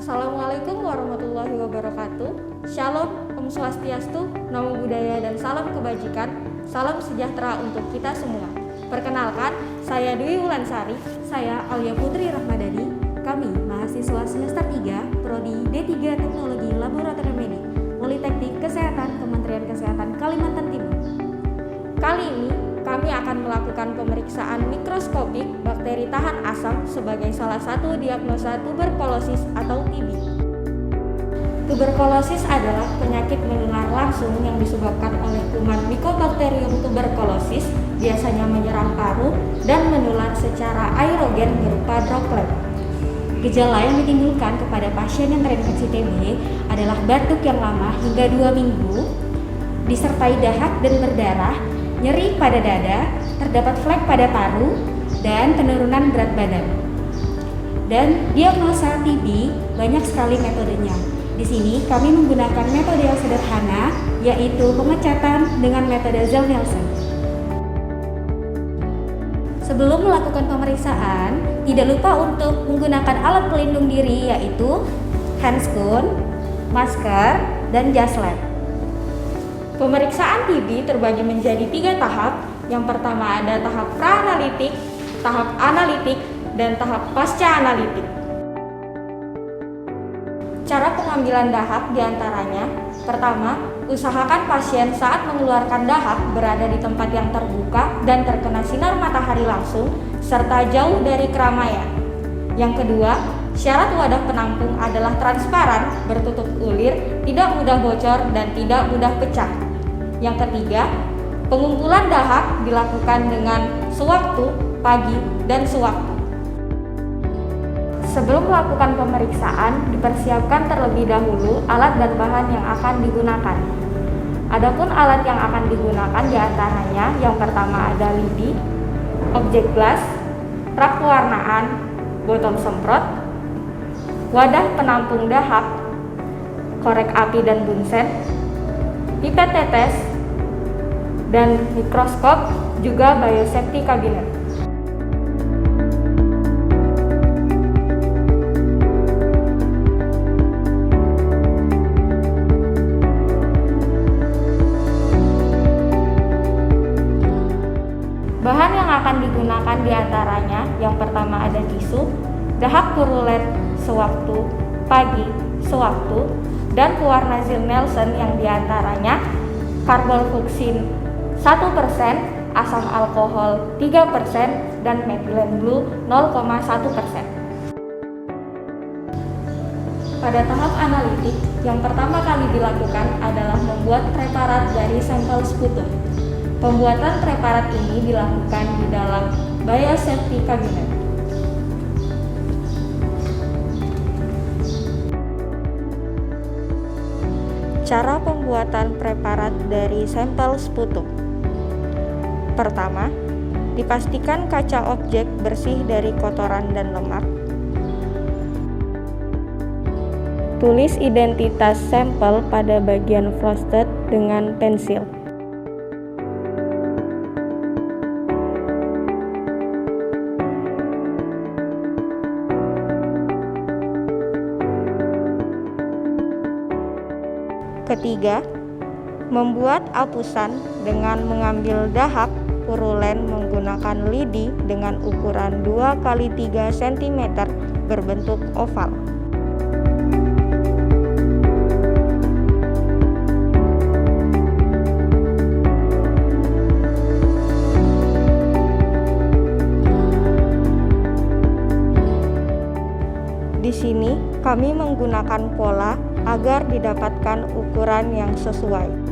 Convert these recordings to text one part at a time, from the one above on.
Assalamualaikum warahmatullahi wabarakatuh. Shalom, Om Swastiastu, Namo Buddhaya, dan salam kebajikan. Salam sejahtera untuk kita semua. Perkenalkan, saya Dwi Wulansari. Saya Alia Putri Rahmadani. Kami mahasiswa semester 3 Prodi D3 Teknologi Laboratorium Medik Politeknik Kesehatan Kementerian Kesehatan Kalimantan Timur. Kali ini kami akan melakukan pemeriksaan mikroskopik bakteri tahan asam sebagai salah satu diagnosa tuberkulosis atau TB. Tuberkulosis adalah penyakit menular langsung yang disebabkan oleh kuman Mycobacterium tuberculosis, biasanya menyerang paru dan menular secara aerogen berupa droplet. Gejala yang ditimbulkan kepada pasien yang terinfeksi TB adalah batuk yang lama hingga 2 minggu, disertai dahak dan berdarah, nyeri pada dada, terdapat flek pada paru, dan penurunan berat badan. Dan diagnosa TB banyak sekali metodenya. Di sini kami menggunakan metode yang sederhana, yaitu pengecatan dengan metode Zell-Nielsen. Sebelum melakukan pemeriksaan, tidak lupa untuk menggunakan alat pelindung diri, yaitu handscoon, masker, dan jas lab. Pemeriksaan TB terbagi menjadi 3 tahap. Yang pertama ada tahap pra-analitik, tahap analitik, dan tahap pasca-analitik. Cara pengambilan dahak diantaranya: pertama, usahakan pasien saat mengeluarkan dahak berada di tempat yang terbuka dan terkena sinar matahari langsung, serta jauh dari keramaian. Yang kedua, syarat wadah penampung adalah transparan, bertutup ulir, tidak mudah bocor, dan tidak mudah pecah. Yang ketiga, pengumpulan dahak dilakukan dengan sewaktu, pagi, dan sewaktu. Sebelum melakukan pemeriksaan, dipersiapkan terlebih dahulu alat dan bahan yang akan digunakan. Adapun alat yang akan digunakan diantaranya yang pertama ada lidi, objek gelas, rak pewarnaan, botol semprot, wadah penampung dahak, korek api dan bunsen, pipet tetes, dan mikroskop, juga biosafety cabinet. Bahan yang akan digunakan diantaranya yang pertama ada tisu, dahak purulen sewaktu, pagi, sewaktu, dan pewarna Zell-Nielsen yang diantaranya karbonfluksin 1%, asam alkohol 3%, dan methylene blue 0,1%. Pada tahap analitik, yang pertama kali dilakukan adalah membuat preparat dari sampel sputum. Pembuatan preparat ini dilakukan di dalam biosafety cabinet. Cara pembuatan preparat dari sampel sputum. Pertama, dipastikan kaca objek bersih dari kotoran dan lemak. Tulis identitas sampel pada bagian frosted dengan pensil. Ketiga, membuat apusan dengan mengambil dahak purulen menggunakan lidi dengan ukuran 2x3 cm berbentuk oval. Di sini kami menggunakan pola agar didapatkan ukuran yang sesuai.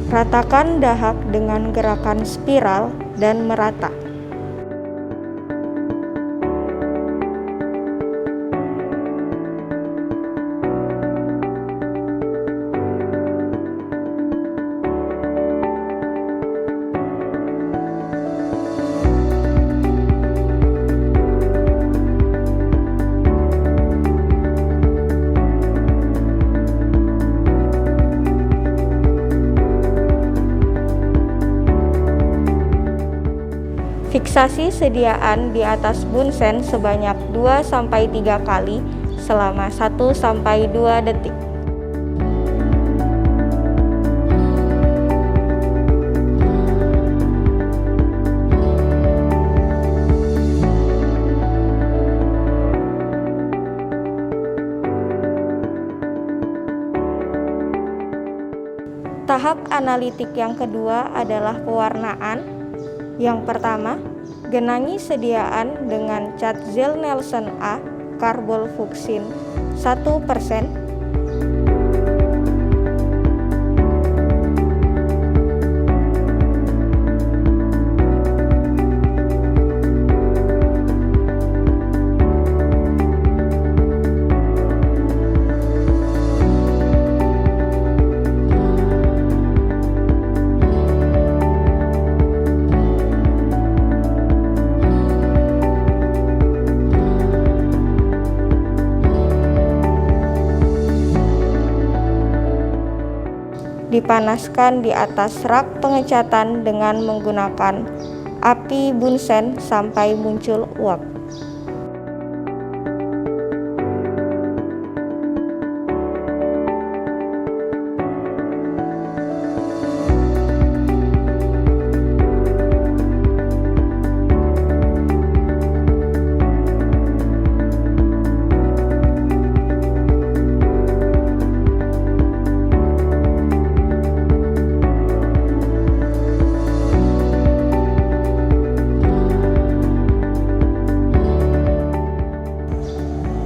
Ratakan dahak dengan gerakan spiral dan merata. Fiksasi sediaan di atas bunsen sebanyak 2-3 kali selama 1-2 detik. Tahap analitik yang kedua adalah pewarnaan. Yang pertama, genangi sediaan dengan cat Zell-Nelson A karbofluksin 1%. Dipanaskan di atas rak pengecatan dengan menggunakan api bunsen sampai muncul uap.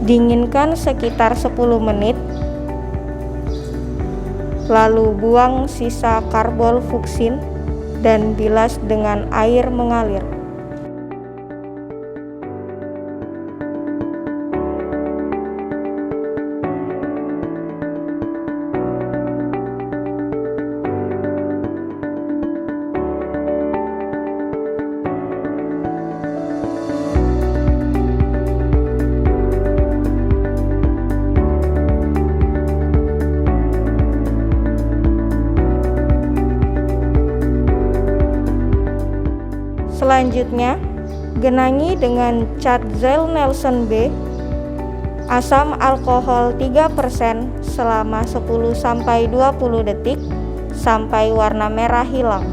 Dinginkan sekitar 10 menit, lalu buang sisa karbofluksin dan bilas dengan air mengalir. Selanjutnya, genangi dengan cat Zell-Nelson B asam alkohol 3% selama 10-20 detik sampai warna merah hilang.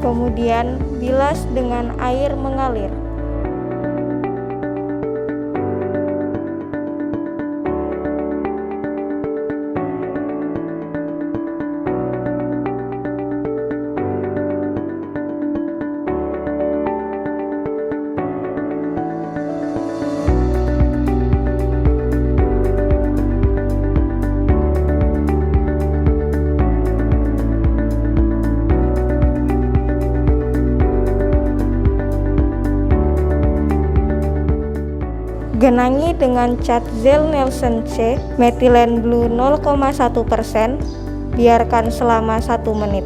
Kemudian bilas dengan air mengalir. Genangi dengan cat Zell-Nelson C metilen blue 0,1%, biarkan selama 1 menit.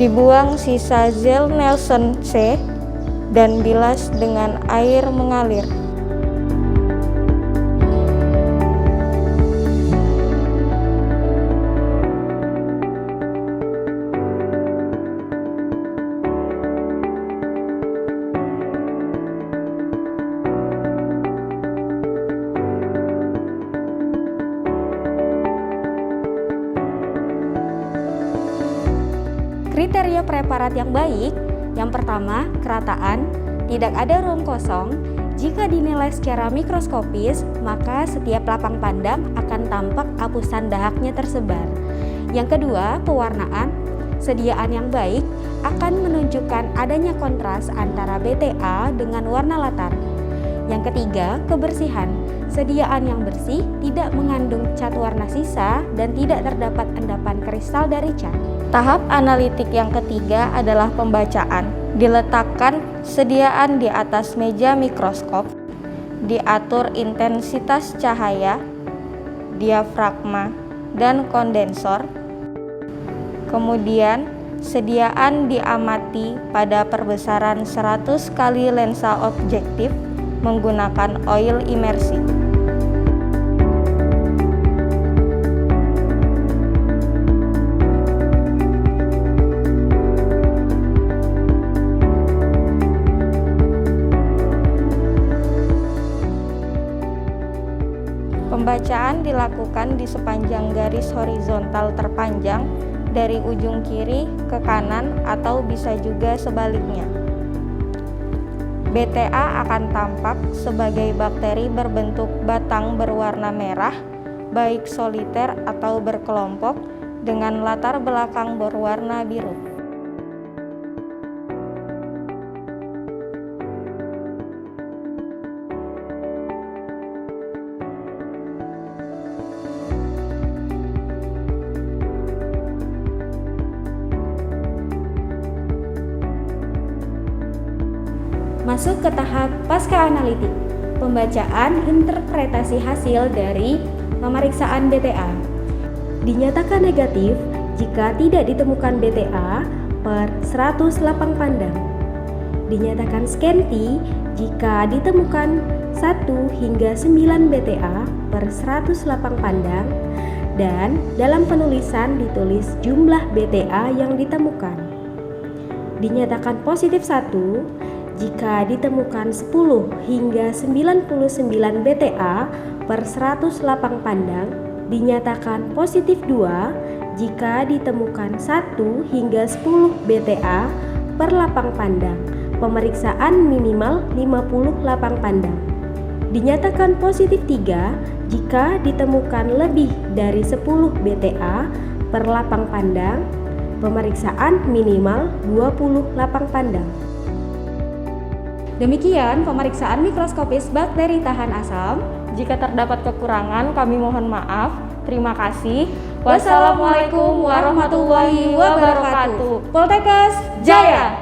Dibuang sisa Zell-Nelson C dan bilas dengan air mengalir. Kriteria preparat yang baik, yang pertama, kerataan, tidak ada ruang kosong. Jika dinilai secara mikroskopis, maka setiap lapang pandang akan tampak apusan dahaknya tersebar. Yang kedua, pewarnaan, sediaan yang baik akan menunjukkan adanya kontras antara BTA dengan warna latar. Yang ketiga, kebersihan, sediaan yang bersih, tidak mengandung cat warna sisa, dan tidak terdapat endapan kristal dari cat. Tahap analitik yang ketiga adalah pembacaan. Diletakkan sediaan di atas meja mikroskop, diatur intensitas cahaya, diafragma, dan kondensor. Kemudian, sediaan diamati pada perbesaran 100 kali lensa objektif menggunakan oil imersi. Pembacaan dilakukan di sepanjang garis horizontal terpanjang dari ujung kiri ke kanan atau bisa juga sebaliknya. BTA akan tampak sebagai bakteri berbentuk batang berwarna merah, baik soliter atau berkelompok, dengan latar belakang berwarna biru. Masuk ke tahap pasca analitik, pembacaan interpretasi hasil dari pemeriksaan BTA. Dinyatakan negatif jika tidak ditemukan BTA per 100 lapang pandang. Dinyatakan scanty jika ditemukan 1 hingga 9 BTA per 100 lapang pandang, dan dalam penulisan ditulis jumlah BTA yang ditemukan. Dinyatakan positif 1 jika ditemukan 10 hingga 99 BTA per 100 lapang pandang. Dinyatakan positif 2 jika ditemukan 1 hingga 10 BTA per lapang pandang. Pemeriksaan minimal 50 lapang pandang. Dinyatakan positif 3 jika ditemukan lebih dari 10 BTA per lapang pandang. Pemeriksaan minimal 20 lapang pandang. Demikian pemeriksaan mikroskopis bakteri tahan asam. Jika terdapat kekurangan, kami mohon maaf. Terima kasih. Wassalamualaikum warahmatullahi wabarakatuh. Poltekkes Jaya!